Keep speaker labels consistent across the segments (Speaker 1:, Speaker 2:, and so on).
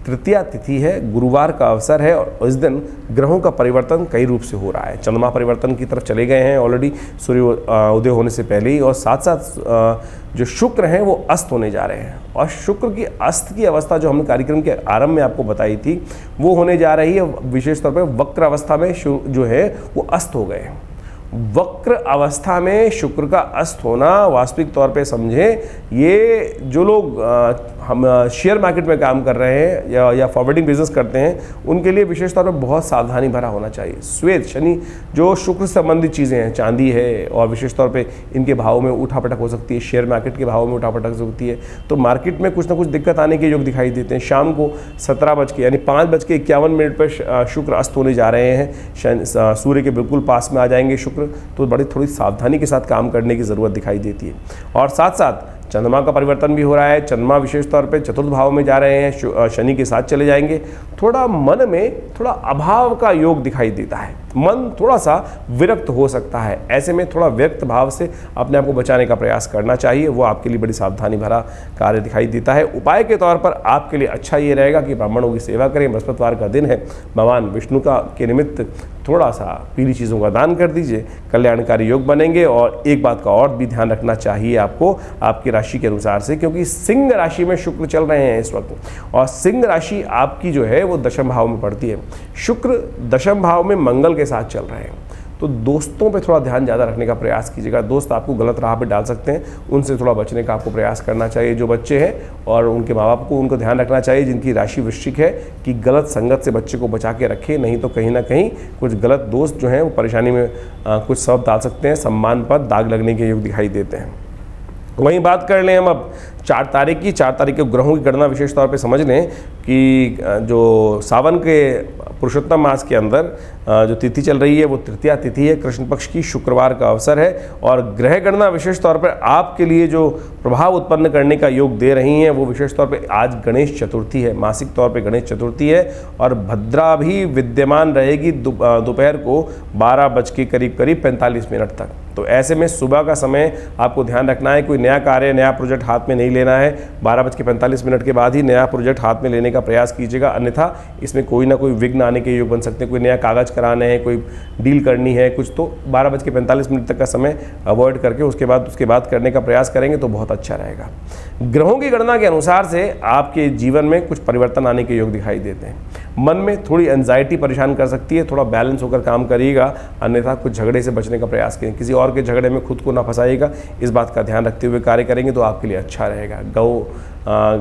Speaker 1: तृतीया तिथि है, गुरुवार का अवसर है और इस दिन ग्रहों का परिवर्तन कई रूप से हो रहा है। चंद्रमा परिवर्तन की तरफ चले गए हैं ऑलरेडी सूर्य उदय होने से पहले ही, और साथ साथ जो शुक्र हैं वो अस्त होने जा रहे हैं। और शुक्र की अस्त की अवस्था जो हमने कार्यक्रम के आरंभ में आपको बताई थी वो होने जा रही है विशेष तौर पर वक्र अवस्था में जो है वो अस्त हो गए हैं। वक्र अवस्था में शुक्र का अस्त होना वास्तविक तौर पे समझें, ये जो लोग हम शेयर मार्केट में काम कर रहे हैं या फॉरवर्डिंग बिजनेस करते हैं उनके लिए विशेष तौर पे बहुत सावधानी भरा होना चाहिए। श्वेत शनि जो शुक्र से संबंधित चीज़ें हैं, चांदी है और विशेष तौर पे इनके भाव में उठापटक हो सकती है, शेयर मार्केट के भाव में उठापटक हो सकती है, तो मार्केट में कुछ ना कुछ दिक्कत आने के योग दिखाई देते हैं। शाम को 17 बज के यानी 5:51 पर शुक्र अस्त होने जा रहे हैं, सूर्य के बिल्कुल पास में आ जाएंगे शुक्र, तो बड़ी थोड़ी सावधानी के साथ काम करने की ज़रूरत दिखाई देती है। और साथ साथ चंद्रमा का परिवर्तन भी हो रहा है। चंद्रमा विशेष तौर पे चतुर्थ भाव में जा रहे हैं, शनि के साथ चले जाएंगे। थोड़ा मन में थोड़ा अभाव का योग दिखाई देता है, मन थोड़ा सा विरक्त हो सकता है। ऐसे में थोड़ा व्यक्त भाव से अपने आप को बचाने का प्रयास करना चाहिए, वो आपके लिए बड़ी सावधानी भरा कार्य दिखाई देता है। उपाय के तौर पर आपके लिए अच्छा ये रहेगा कि ब्राह्मणों की सेवा करें, बृहस्पतिवार का दिन है, भगवान विष्णु का के निमित्त थोड़ा सा पीली चीज़ों का दान कर दीजिए, कल्याणकारी योग बनेंगे। और एक बात का और भी ध्यान रखना चाहिए आपको आपकी राशि के अनुसार से, क्योंकि सिंह राशि में शुक्र चल रहे हैं इस वक्त, और सिंह राशि आपकी जो है वो दशम भाव में पड़ती है। शुक्र दशम भाव में मंगल के साथ चल रहे हैं, तो दोस्तों पे थोड़ा ध्यान ज़्यादा रखने का प्रयास कीजिएगा। दोस्त आपको गलत राह पे डाल सकते हैं, उनसे थोड़ा बचने का आपको प्रयास करना चाहिए। जो बच्चे हैं और उनके माँ बाप को उनको ध्यान रखना चाहिए जिनकी राशि वृश्चिक है कि गलत संगत से बच्चे को बचा के रखें, नहीं तो कहीं ना कहीं कुछ गलत दोस्त जो हैं वो परेशानी में कुछ सबब डाल सकते हैं, सम्मान पर दाग लगने के योग दिखाई देते हैं। वहीं बात कर लें हम अब 4 तारीख की। 4 तारीख के ग्रहों की गणना विशेष तौर पे समझ लें कि जो सावन के पुरुषोत्तम मास के अंदर जो तिथि चल रही है वो तृतीया तिथि है, कृष्ण पक्ष की, शुक्रवार का अवसर है। और ग्रह गणना विशेष तौर पर आपके लिए जो प्रभाव उत्पन्न करने का योग दे रही हैं वो विशेष तौर पे आज गणेश चतुर्थी है, मासिक तौर पे गणेश चतुर्थी है, और भद्रा भी विद्यमान रहेगी दोपहर को 12 बज के करीब 45 मिनट तक। तो ऐसे में सुबह का समय आपको ध्यान रखना है, कोई नया कार्य, नया प्रोजेक्ट हाथ में नहीं लेना है। 12:45 के बाद ही नया प्रोजेक्ट हाथ में लेने का प्रयास कीजिएगा, अन्यथा इसमें कोई ना कोई विघ्न आने के योग बन सकते हैं। कोई नया कागज़ कराने हैं, कोई डील करनी है कुछ, तो 12:45 तक का समय अवॉइड करके उसके बाद करने का प्रयास करेंगे तो बहुत अच्छा रहेगा। ग्रहों की गणना के अनुसार से आपके जीवन में कुछ परिवर्तन आने के योग दिखाई देते हैं। मन में थोड़ी एंजाइटी परेशान कर सकती है, थोड़ा बैलेंस होकर काम करिएगा, अन्यथा कुछ झगड़े से बचने का प्रयास करें। किसी और के झगड़े में खुद को ना फंसाइएगा, इस बात का ध्यान रखते हुए कार्य करेंगे तो आपके लिए अच्छा रहेगा।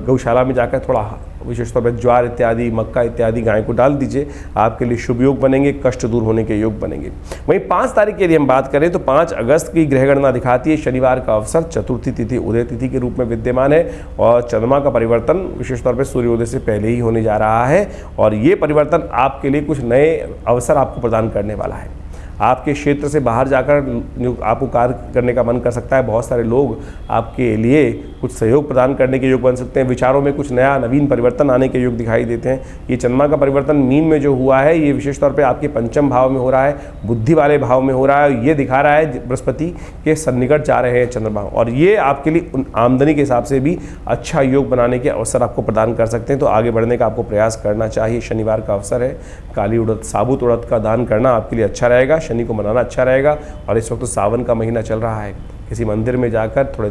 Speaker 1: गौशाला में जाकर थोड़ा विशेष तौर पर ज्वार इत्यादि, मक्का इत्यादि गाय को डाल दीजिए, आपके लिए शुभ योग बनेंगे, कष्ट दूर होने के योग बनेंगे। वहीं 5 तारीख की यदि हम बात करें तो 5 अगस्त की ग्रह गणना दिखाती है शनिवार का अवसर, चतुर्थी तिथि उदय तिथि के रूप में विद्यमान है, और चंद्रमा का परिवर्तन विशेष तौर पर सूर्योदय से पहले ही होने जा रहा है। और ये परिवर्तन आपके लिए कुछ नए अवसर आपको प्रदान करने वाला है। आपके क्षेत्र से बाहर जाकर आपको कार्य करने का मन कर सकता है। बहुत सारे लोग आपके लिए कुछ सहयोग प्रदान करने के योग बन सकते हैं। विचारों में कुछ नया नवीन परिवर्तन आने के योग दिखाई देते हैं। ये चंद्रमा का परिवर्तन मीन में जो हुआ है ये विशेष तौर पे आपके पंचम भाव में हो रहा है, बुद्धि वाले भाव में हो रहा है। ये दिखा रहा है बृहस्पति के सन्निकट जा रहे हैं चंद्रमा, और ये आपके लिए आमदनी के हिसाब से भी अच्छा योग बनाने के अवसर आपको प्रदान कर सकते हैं। तो आगे बढ़ने का आपको प्रयास करना चाहिए। शनिवार का अवसर है, काली उड़द, साबुत उड़द का दान करना आपके लिए अच्छा रहेगा, शनि को मनाना अच्छा रहेगा। और इस वक्त तो सावन का महीना चल रहा है, किसी मंदिर में जाकर थोड़े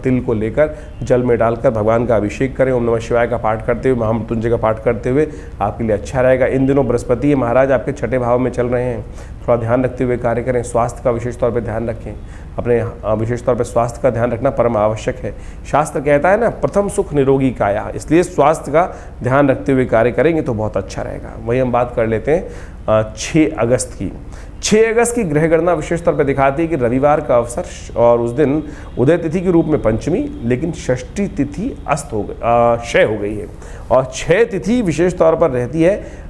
Speaker 1: तिल को लेकर जल में डालकर भगवान का अभिषेक करें, ओम नमः शिवाय का पाठ करते हुए, महामृत्युंजय का पाठ करते हुए, आपके लिए अच्छा रहेगा। इन दिनों बृहस्पति महाराज आपके 6ठे भाव में चल रहे हैं, थोड़ा ध्यान रखते हुए कार्य करें। स्वास्थ्य का विशेष तौर पर ध्यान रखें, अपने विशेष तौर पर स्वास्थ्य का ध्यान रखना परम आवश्यक है। शास्त्र कहता है ना, प्रथम सुख निरोगी काया, इसलिए स्वास्थ्य का ध्यान रखते हुए कार्य करेंगे तो बहुत अच्छा रहेगा। वही हम बात कर लेते हैं 6 अगस्त की। 6 अगस्त की ग्रह गणना विशेष तौर पर दिखाती है कि रविवार का अवसर, और उस दिन उदय तिथि के रूप में पंचमी, लेकिन षष्ठी तिथि अस्त हो गई, क्षय हो गई है। और 6 तिथि विशेष तौर पर रहती है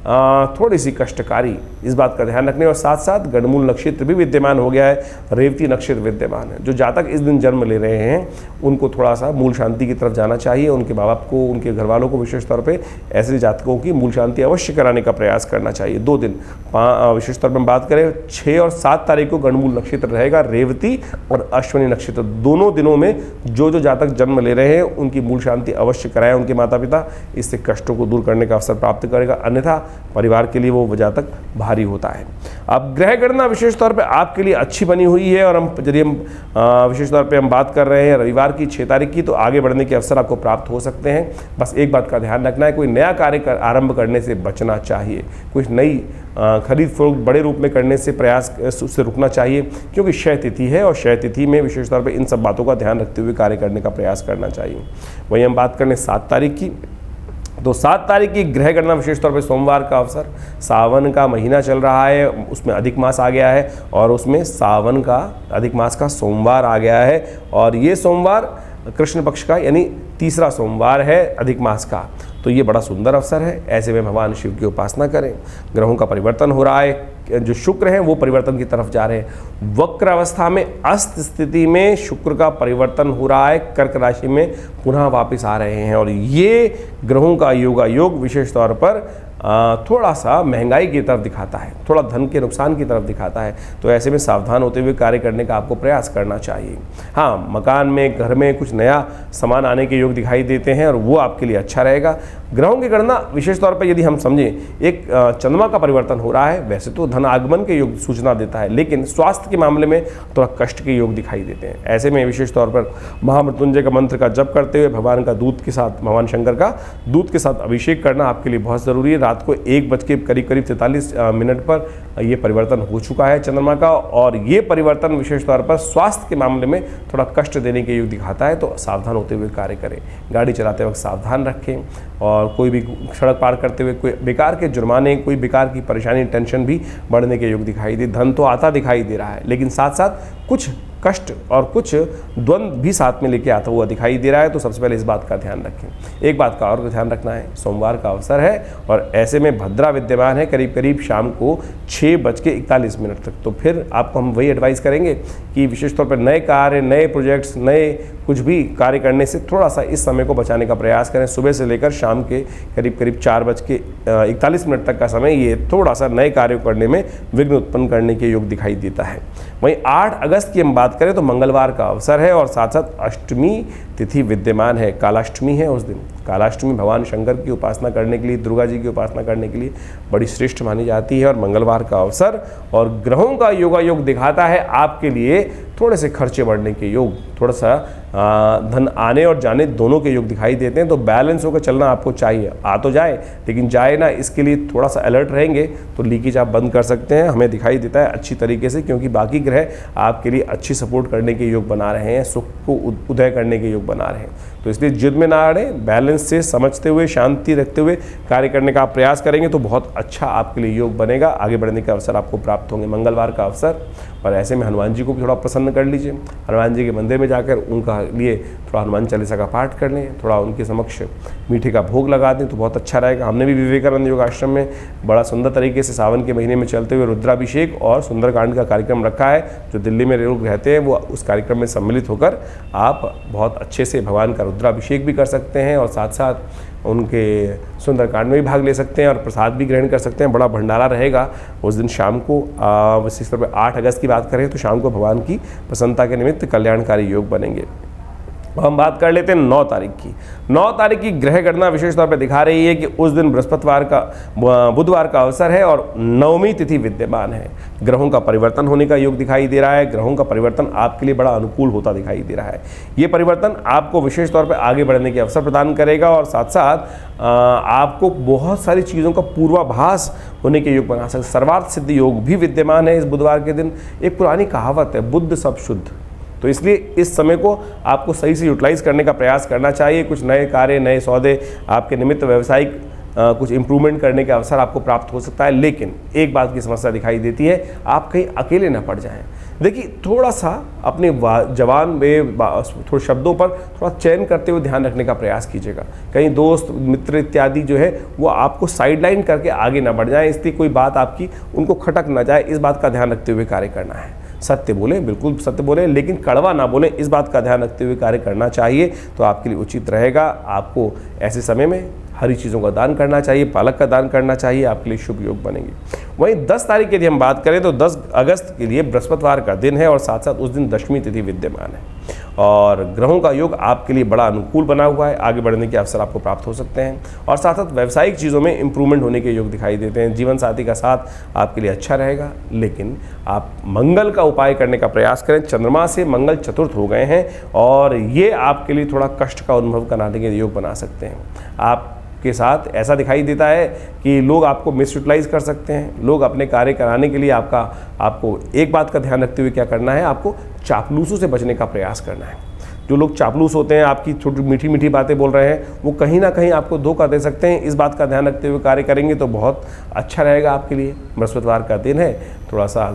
Speaker 1: थोड़ी सी कष्टकारी, इस बात का ध्यान रखने। और साथ साथ गणमूल नक्षत्र भी विद्यमान हो गया है, रेवती नक्षत्र विद्यमान है। जो जातक इस दिन जन्म ले रहे हैं उनको थोड़ा सा मूल शांति की तरफ जाना चाहिए। उनके माँ बाप को, उनके घर वालों को विशेष तौर पे ऐसे जातकों की मूल शांति अवश्य कराने का प्रयास करना चाहिए। 2 दिन विशेष तौर पर हम बात करें 6 और 7 तारीख को गणमूल नक्षत्र रहेगा। रेवती और अश्विनी नक्षत्र दोनों दिनों में जो जातक जन्म ले रहे हैं उनकी मूल शांति अवश्य कराएं उनके माता पिता, इससे कष्टों को दूर करने का अवसर प्राप्त करेगा, अन्यथा परिवार के लिए वो जातक भारी होता है। अब ग्रह गणना विशेष तौर पे आपके लिए अच्छी बनी हुई है और यदि हम विशेष तौर पे हम बात कर रहे हैं रविवार की 6 तारीख की, तो आगे बढ़ने के अवसर आपको प्राप्त हो सकते हैं। बस एक बात का ध्यान रखना है, कोई नया कार्य आरंभ करने से बचना चाहिए, कुछ नई खरीद फरोख्त बड़े रूप में करने से प्रयास उससे रुकना चाहिए, क्योंकि क्षय तिथि है और क्षय तिथि में विशेष तौर पर इन सब बातों का ध्यान रखते हुए कार्य करने का प्रयास करना चाहिए। वहीं हम बात करें 7 तारीख की, तो 7 तारीख की ग्रह गणना विशेष तौर पे सोमवार का अवसर, सावन का महीना चल रहा है, उसमें अधिक मास आ गया है और उसमें सावन का अधिक मास का सोमवार आ गया है और ये सोमवार कृष्ण पक्ष का यानी तीसरा सोमवार है अधिक मास का, तो ये बड़ा सुंदर अवसर है। ऐसे में भगवान शिव की उपासना करें। ग्रहों का परिवर्तन हो रहा है, जो शुक्र हैं वो परिवर्तन की तरफ जा रहे हैं। वक्र अवस्था में अस्त स्थिति में शुक्र का परिवर्तन हो रहा है, कर्क राशि में पुनः वापस आ रहे हैं और ये ग्रहों का योगायोग विशेष तौर पर थोड़ा सा महंगाई की तरफ दिखाता है, थोड़ा धन के नुकसान की तरफ दिखाता है, तो ऐसे में सावधान होते हुए कार्य करने का आपको प्रयास करना चाहिए। हाँ, मकान में घर में कुछ नया सामान आने के योग दिखाई देते हैं और वो आपके लिए अच्छा रहेगा। ग्रहों की गणना विशेष तौर पर यदि हम समझें, एक चंद्रमा का परिवर्तन हो रहा है, वैसे तो धन आगमन के योग सूचना देता है, लेकिन स्वास्थ्य के मामले में थोड़ा कष्ट के योग दिखाई देते हैं। ऐसे में विशेष तौर पर महामृत्युंजय का मंत्र का जप करते हुए भगवान का दूध के साथ, भगवान शंकर का दूध के साथ अभिषेक करना आपके लिए बहुत ज़रूरी है। रात को 1:43 पर ये परिवर्तन हो चुका है चंद्रमा का और ये परिवर्तन विशेष तौर पर स्वास्थ्य के मामले में थोड़ा कष्ट देने के योग दिखाता है, तो सावधान होते हुए कार्य करें। गाड़ी चलाते वक्त सावधान रखें और कोई भी सड़क पार करते हुए कोई बेकार के जुर्माने, कोई बेकार की परेशानी, टेंशन भी बढ़ने के योग दिखाई दे। धन तो आता दिखाई दे रहा है, लेकिन साथ साथ कुछ कष्ट और कुछ द्वंद्व भी साथ में लेके आता हुआ दिखाई दे रहा है, तो सबसे पहले इस बात का ध्यान रखें। एक बात का और ध्यान रखना है, सोमवार का अवसर है और ऐसे में भद्रा विद्यमान है करीब करीब शाम को 6:41 तक, तो फिर आपको हम वही एडवाइस करेंगे कि विशेष तौर पर नए कार्य, नए प्रोजेक्ट्स, नए कुछ भी कार्य करने से थोड़ा सा इस समय को बचाने का प्रयास करें। सुबह से लेकर शाम के करीब करीब 4:41 तक का समय ये थोड़ा सा नए कार्य करने में विघ्न उत्पन्न करने के योग दिखाई देता है। वहीं 8 अगस्त की हम बात करें तो मंगलवार का अवसर है और साथ साथ अष्टमी तिथि विद्यमान है, कालाष्टमी है उस दिन। कालाष्टमी भगवान शंकर की उपासना करने के लिए, दुर्गा जी की उपासना करने के लिए बड़ी श्रेष्ठ मानी जाती है और मंगलवार का अवसर और ग्रहों का योगायोग दिखाता है आपके लिए थोड़े से खर्चे बढ़ने के योग, थोड़ा सा धन आने और जाने दोनों के योग दिखाई देते हैं, तो बैलेंस होकर चलना आपको चाहिए। आ तो जाए लेकिन जाए ना, इसके लिए थोड़ा सा अलर्ट रहेंगे तो लीकेज आप बंद कर सकते हैं। हमें दिखाई देता है अच्छी तरीके से, क्योंकि बाकी ग्रह आपके लिए अच्छी सपोर्ट करने के योग बना रहे हैं, सुख को उदय करने के योग बना रहे हैं, तो इसलिए जिद में ना अड़े, बैलेंस से समझते हुए, शांति रखते हुए कार्य करने का आप प्रयास करेंगे तो बहुत अच्छा आपके लिए योग बनेगा। आगे बढ़ने के अवसर आपको प्राप्त होंगे। मंगलवार का अवसर और ऐसे में हनुमान जी को भी थोड़ा प्रसन्न कर लीजिए। हनुमान जी के मंदिर में जाकर उनका लिए थोड़ा हनुमान चालीसा का पाठ कर लें, थोड़ा उनके समक्ष मीठे का भोग लगा दें तो बहुत अच्छा रहेगा। हमने भी विवेकानंद योग आश्रम में बड़ा सुंदर तरीके से सावन के महीने में चलते हुए रुद्राभिषेक और सुंदरकांड का कार्यक्रम रखा है। जो दिल्ली में लोग रहते हैं वो उस कार्यक्रम में सम्मिलित होकर आप बहुत अच्छे से भगवान का रुद्राभिषेक भी कर सकते हैं और साथ साथ उनके सुंदरकांड में भी भाग ले सकते हैं और प्रसाद भी ग्रहण कर सकते हैं। बड़ा भंडारा रहेगा उस दिन शाम को। विशेष तौर पर 8 अगस्त की बात करें तो शाम को भगवान की प्रसन्नता के निमित्त कल्याणकारी योग बनेंगे। हम बात कर लेते हैं 9 तारीख की। 9 तारीख की ग्रह गणना विशेष तौर पर दिखा रही है कि उस दिन बृहस्पतिवार का बुधवार का अवसर है और नवमी तिथि विद्यमान है। ग्रहों का परिवर्तन होने का योग दिखाई दे रहा है। ग्रहों का परिवर्तन आपके लिए बड़ा अनुकूल होता दिखाई दे रहा है। ये परिवर्तन आपको विशेष तौर पर आगे बढ़ने के अवसर प्रदान करेगा और साथ साथ आपको बहुत सारी चीज़ों का पूर्वाभास होने के योग बना सकते। सर्वार्थ सिद्ध योग भी विद्यमान है इस बुधवार के दिन। एक पुरानी कहावत है, बुद्ध सब शुद्ध, तो इसलिए इस समय को आपको सही से यूटिलाइज करने का प्रयास करना चाहिए। कुछ नए कार्य, नए सौदे आपके निमित्त व्यावसायिक कुछ इंप्रूवमेंट करने का अवसर आपको प्राप्त हो सकता है। लेकिन एक बात की समस्या दिखाई देती है, आप कहीं अकेले न पड़ जाएं। देखिए, थोड़ा सा अपने जवान में थोड़े शब्दों पर थोड़ा चयन करते हुए ध्यान रखने का प्रयास कीजिएगा। कहीं दोस्त मित्र इत्यादि जो है वो आपको साइडलाइन करके आगे ना बढ़ जाए, इसलिए कोई बात आपकी उनको खटक ना जाए, इस बात का ध्यान रखते हुए कार्य करना है। सत्य बोलें, बिल्कुल सत्य बोलें, लेकिन कड़वा ना बोलें, इस बात का ध्यान रखते हुए कार्य करना चाहिए तो आपके लिए उचित रहेगा। आपको ऐसे समय में हरी चीज़ों का दान करना चाहिए, पालक का दान करना चाहिए, आपके लिए शुभ योग बनेंगे। वहीं 10 तारीख की यदि हम बात करें तो 10 अगस्त के लिए बृहस्पतिवार का दिन है और साथ साथ उस दिन दशमी तिथि विद्यमान है और ग्रहों का योग आपके लिए बड़ा अनुकूल बना हुआ है। आगे बढ़ने के अवसर आपको प्राप्त हो सकते हैं और साथ साथ व्यावसायिक चीज़ों में इंप्रूवमेंट होने के योग दिखाई देते हैं। जीवन साथी का साथ आपके लिए अच्छा रहेगा, लेकिन आप मंगल का उपाय करने का प्रयास करें। चंद्रमा से मंगल चतुर्थ हो गए हैं और ये आपके लिए थोड़ा कष्ट का अनुभव कराने के योग बना सकते हैं। आप के साथ ऐसा दिखाई देता है कि लोग आपको मिसयूटिलाइज कर सकते हैं। लोग अपने कार्य कराने के लिए आपको एक बात का ध्यान रखते हुए क्या करना है, आपको चापलूसों से बचने का प्रयास करना है। जो लोग चापलूस होते हैं, आपकी छोटी मीठी मीठी बातें बोल रहे हैं, वो कहीं ना कहीं आपको धोखा दे सकते हैं। इस बात का ध्यान रखते हुए कार्य करेंगे तो बहुत अच्छा रहेगा आपके लिए। बृहस्पतिवार का दिन है, थोड़ा सा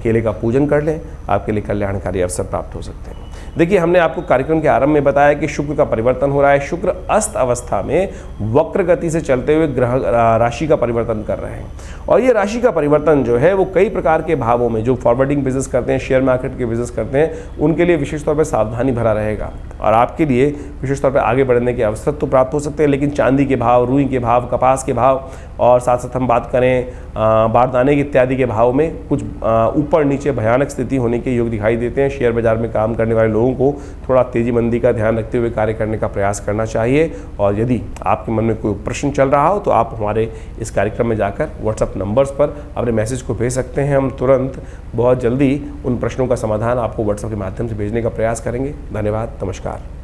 Speaker 1: केले का पूजन कर लें, आपके लिए कल्याणकारी अवसर प्राप्त हो सकते हैं। देखिए, हमने आपको कार्यक्रम के आरंभ में बताया कि शुक्र का परिवर्तन हो रहा है। शुक्र अस्त अवस्था में वक्र गति से चलते हुए ग्रह राशि का परिवर्तन कर रहे हैं और ये राशि का परिवर्तन जो है वो कई प्रकार के भावों में, जो फॉरवर्डिंग बिजनेस करते हैं, शेयर मार्केट के बिजनेस करते हैं, उनके लिए विशेष तौर पर सावधानी भरा रहेगा और आपके लिए विशेष तौर पर आगे बढ़ने के अवसर तो प्राप्त हो सकते हैं। लेकिन चांदी के भाव, रुई के भाव, कपास के भाव और साथ साथ हम बात करें बारदाने इत्यादि के भाव में कुछ ऊपर नीचे भयानक स्थिति होने के योग दिखाई देते हैं। शेयर बाजार में काम करने वाले लोगों को थोड़ा तेजी मंदी का ध्यान रखते हुए कार्य करने का प्रयास करना चाहिए और यदि आपके मन में कोई प्रश्न चल रहा हो तो आप हमारे इस कार्यक्रम में जाकर व्हाट्सएप नंबर्स पर अपने मैसेज को भेज सकते हैं। हम तुरंत बहुत जल्दी उन प्रश्नों का समाधान आपको व्हाट्सएप के माध्यम से भेजने का प्रयास करेंगे। धन्यवाद, नमस्कार।